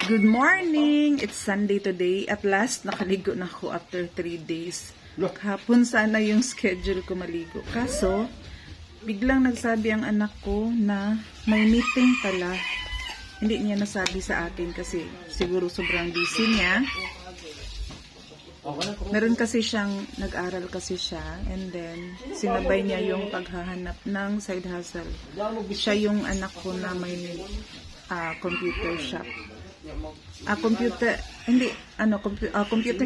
Good morning! It's Sunday today. At last, nakaligo na ako after 3 days. Kahapon sana yung schedule ko maligo. Kaso, biglang nagsabi ang anak ko na may meeting pala. Hindi niya nasabi sa akin kasi siguro sobrang busy niya. Meron kasi siyang, nag-aral kasi siya, and then sinabay niya yung paghahanap ng side hustle. Siya yung anak ko na may computer shop. Computer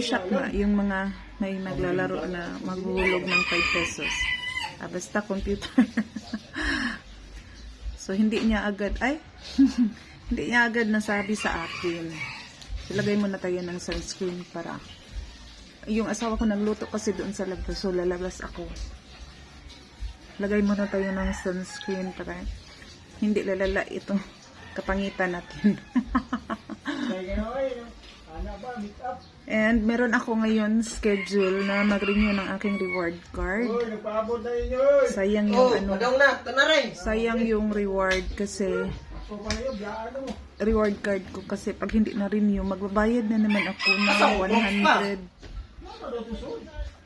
shop na, yung mga may naglalaro na maghuhulog ng 5 pesos. Basta computer. So, hindi niya agad nasabi sa akin. Ilagay muna tayo ng sunscreen para. Yung asawa ko nagluto kasi doon sa labas. So, lalabas ako. Lagay muna tayo ng sunscreen para hindi lalala itong kapangitan natin. And meron ako ngayon schedule na mag-renew ng aking reward card. Sayang yung sayang yung reward kasi reward card ko kasi pag hindi na renew, magbabayad na naman ako ng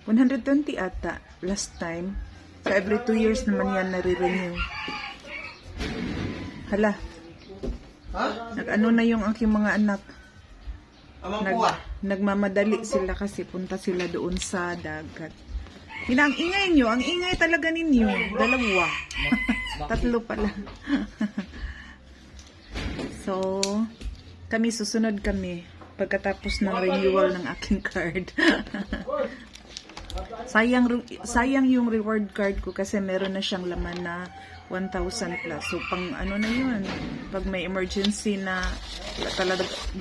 120 ata last time. So every 2 years naman yan nare-renew. Hala. Nag-ano na yung aking mga anak. Nagmamadali sila kasi punta sila doon sa dagat. Ang ingay nyo, ang ingay talaga ninyo. Dalawa. Tatlo pala. So, susunod kami pagkatapos ng renewal ng aking card. Sayang yung reward card ko kasi meron na siyang laman na 1,000 plus. So, pang ano na yun, pag may emergency na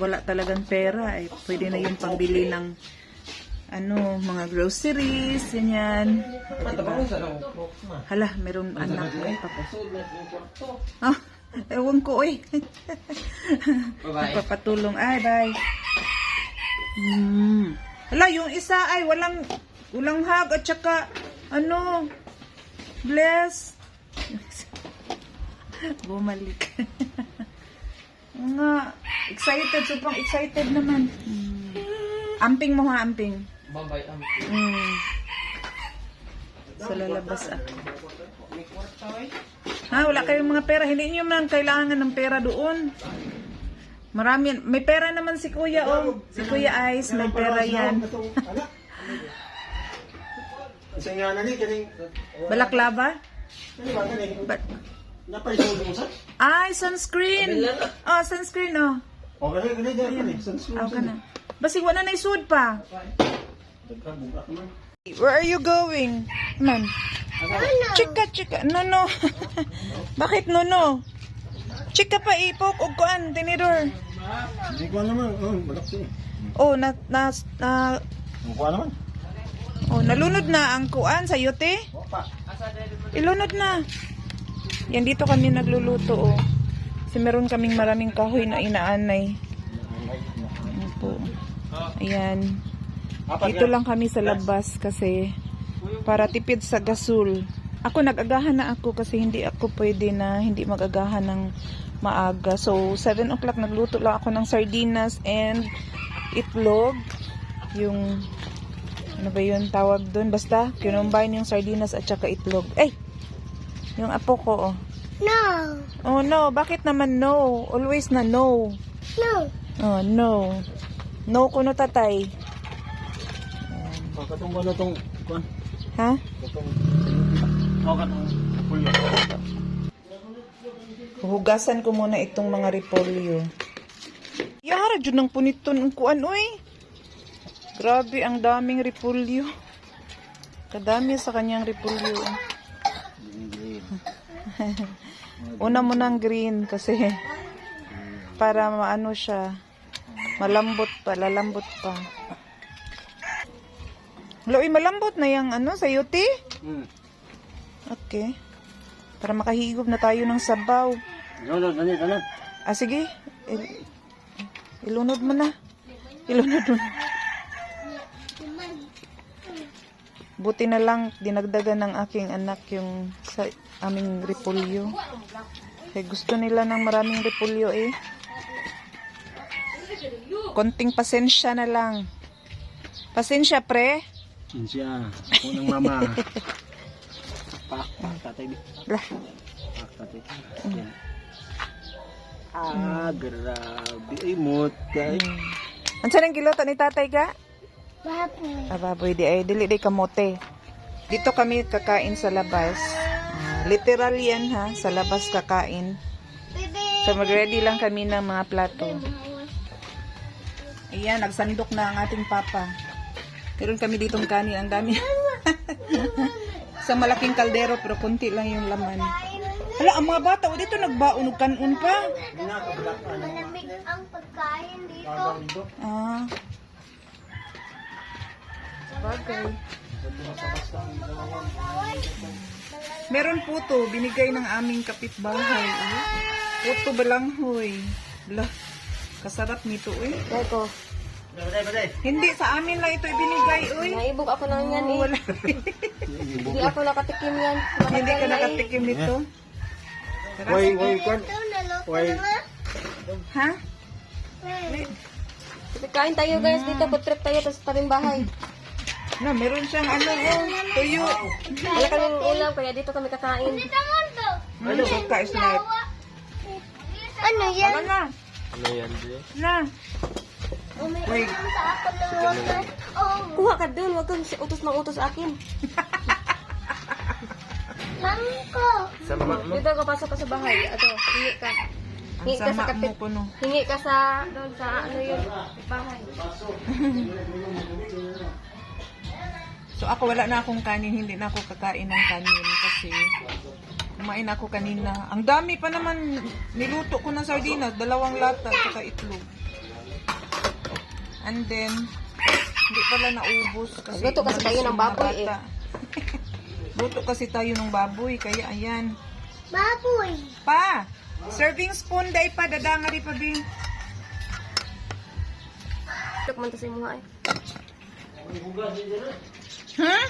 wala talagang pera, pwede na yung pangbili ng mga groceries, yan. Diba? Hala, meron anak ko. Ewan ko, Papatulong. Bye. Hala, yung isa walang hug at saka bless. Bumalik. Nga, excited. Sobrang excited naman. Amping mo ha, amping. Babay, amping. So, lalabas ako. Wala kayong mga pera. Hindi nyo man kailangan ng pera doon. Marami. May pera naman si Kuya, Si Kuya Ice, may pera yan. Balaklava? Sunscreen. Sunscreen, sunscreen. Basig wala na isud pa. Where are you going? Man. Chika. No. Bakit no? Chika pa ipok og kuan tinidor. Hindi ko naman, balak siya. Kuha naman. Nalunod na ang kuan sa yote. Ilunod na. Yan, dito kami nagluluto, Kasi meron kaming maraming kahoy na inaanay. Ayan. Dito lang kami sa labas kasi para tipid sa gasol. Ako nag-agahan na ako kasi hindi ako pwede na hindi mag-agahan ng maaga. So 7 o'clock nagluto lang ako ng sardinas and itlog. Yung ano ba yun tawag doon? Basta kinumbine yung sardinas at saka itlog. Yung apo ko, No. No. Bakit naman no? Always na no. No. No. No ko no tatay. Katong wala tong kuan. Ha? Katong pulyo. Hugasan ko muna itong mga repolyo. Yara, dyan ang puniton ang kuan, Grabe, ang daming repolyo. Kadami sa kanyang repolyo. Una mo ng green kasi para maano siya, lalambot pa. Malambot na yung sayote? Okay. Para makahigop na tayo ng sabaw. Ganun. Sige. Ilunod mo na. Buti na lang, dinagdagan ng aking anak yung sa aming repolyo. Kaya gusto nila ng maraming repolyo Konting pasensya na lang. Pasensya, pre. Yun siya. Ako ng mama. Pak, tatay. Lah. Pak, tatay. Yan. Grabe. Ay, mutay. Ansa nang giluto ni tatay ka? Baboy. Baboy di ay dili di kamote. Dito kami kakain sa labas. Literal yan ha, sa labas kakain. So mag-ready lang kami ng mga plato. Ayan, nagsandok na ang ating papa. Meron kami ditong kanin, ang dami. Sa malaking kaldero pero konti lang yung laman. Hala, ang mga bata, o dito nagbaon og kanon pa. Malamig ang pagkain dito. Ah. Bagay. Meron puto, binigay ng aming kapitbahay. Puto balanghoy. Lah, kasarap nito eh. Eko, Batay. Hindi, sa amin lang ito ibinigay, uy. naibog ako lang yan eh. Wala. Hindi ako nakatikim yan. Hindi ka nakatikim nito. Why, kwan? Why? Ha? Kain tayo guys dito, food trip tayo tapos tabing bahay. Na, meron siyang ano, tuyo. Wala kaming ulam kaya dito kami kakain. Ano, suka is life. Ano yan? Ano na? Ano yan, Dre? Na. Wait. Kuha ka dun, wag kang utos ng utos akin. Mangko. Sama mo. Dito ka pasok ka sa bahay. Ato, hingi ka. Ang Hingi ka sa sama mo kapit. ko, no. Hingi ka sa doon sa ano yun, bahay. So ako wala na akong kanin, hindi na ako kakain ng kanin kasi kumain ako kanina. Ang dami pa naman, niluto ko ng sardinas, 2 lata at itlog. And then, hindi pala naubos kasi Luto kasi tayo ng umalis yung mga baboy, bata. Luto kasi tayo ng baboy, kaya ayan. Baboy. Pa! Serving spoon day pa, dadangari pa din. Tuk man to sa imuha eh. Huh?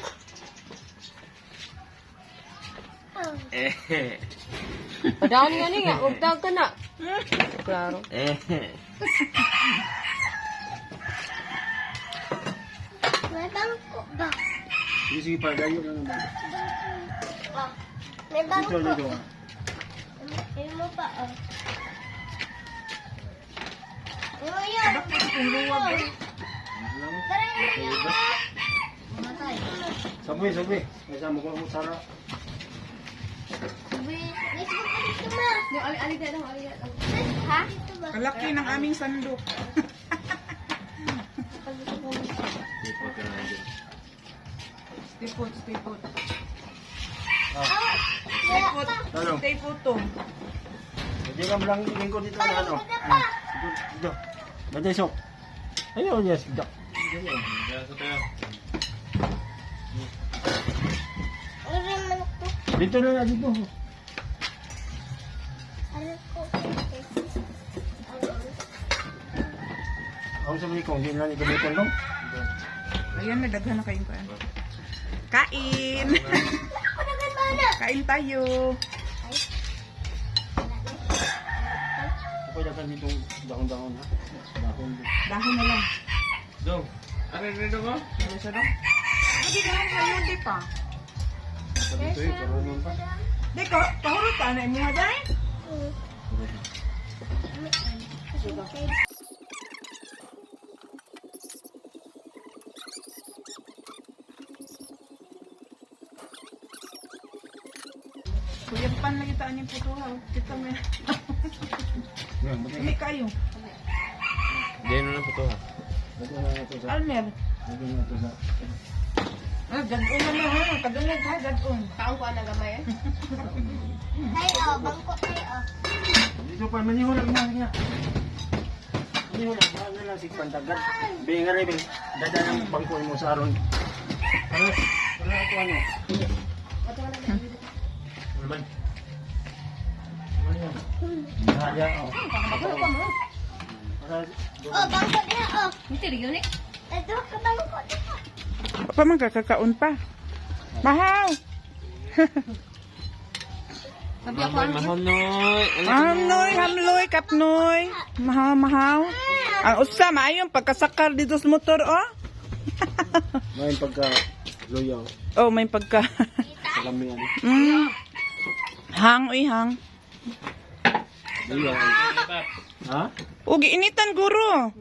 Padaan nga niya, ugtag ka na. Klaro. May bangko ba? Sige, pagayo na naman. May Dito, dito. Ano mo pa oh. Ano yan? Bakit kung luwag eh? Tara yan. Matay. Sabi. May sama ko ang sarap. Let's go pa dito ma. Yung ali-ali na lang, ali-ali. Ha? Kalaki ng aming sandok. Stay put. Stay put. Ano? Stay put to. Hindi ka lang lingkod dito na ano. Dito. Batay sok. Ayun, yes. Dito. Dito na dito. Ako sabi ko, hindi na ikaw no? Ayan, nadaghan na kayong kain. Kain! Kain tayo. Pwede ka dito dahon-dahon ha? Dahon. Dahon na lang. Dong. Ano dito mo? Ano siya daw? Hindi dahon kayo, di pa. Dito eh, karunong pa. Di ka, pahurot ka na mo nga dahil. Kuya pan lagi taan yung puto ha. Kita mo yan. Yan, batay. Hindi kayo. Diyan na po to ha. Dito na ito sa. Almer. Dito na ito sa. Ah, gadon na lang ha. Tagalog ha, gadon. Taong ko na gamay eh. Ay oh, bangko ay oh. Dito pa manihon na niya. Manihon na lang si Pantagat. Binga rin bing. Dada ng bangko mo sa aron. Ano? Ano ako ano? Ano ba? Ano yan? Bahaya oh. Bangko pa mo. Oh, bangko niya oh. Hindi rin eh. Ito ka bangko niya. Pa man kakakaon pa. Mahaw! Sabi ako ang Mahal noy. Hamnoy, hamloy, kapnoy. Mahaw, mahaw. Ang usa maayong pagkasakar dito sa motor, oh. May pagka loyaw. Oh, may pagka. Kalamihan. Hang, uy, hang. Loyaw. Ha? Ugi, initan, guro.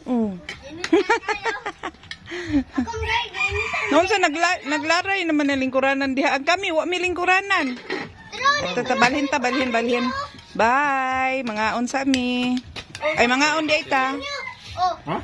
Oh. Noon sa naglaray naman na lingkuranan diha. Ang kami, wa mi lingkuranan. Balhin. Bye, mga on sa mi. Ay, mga on di ita. Ha?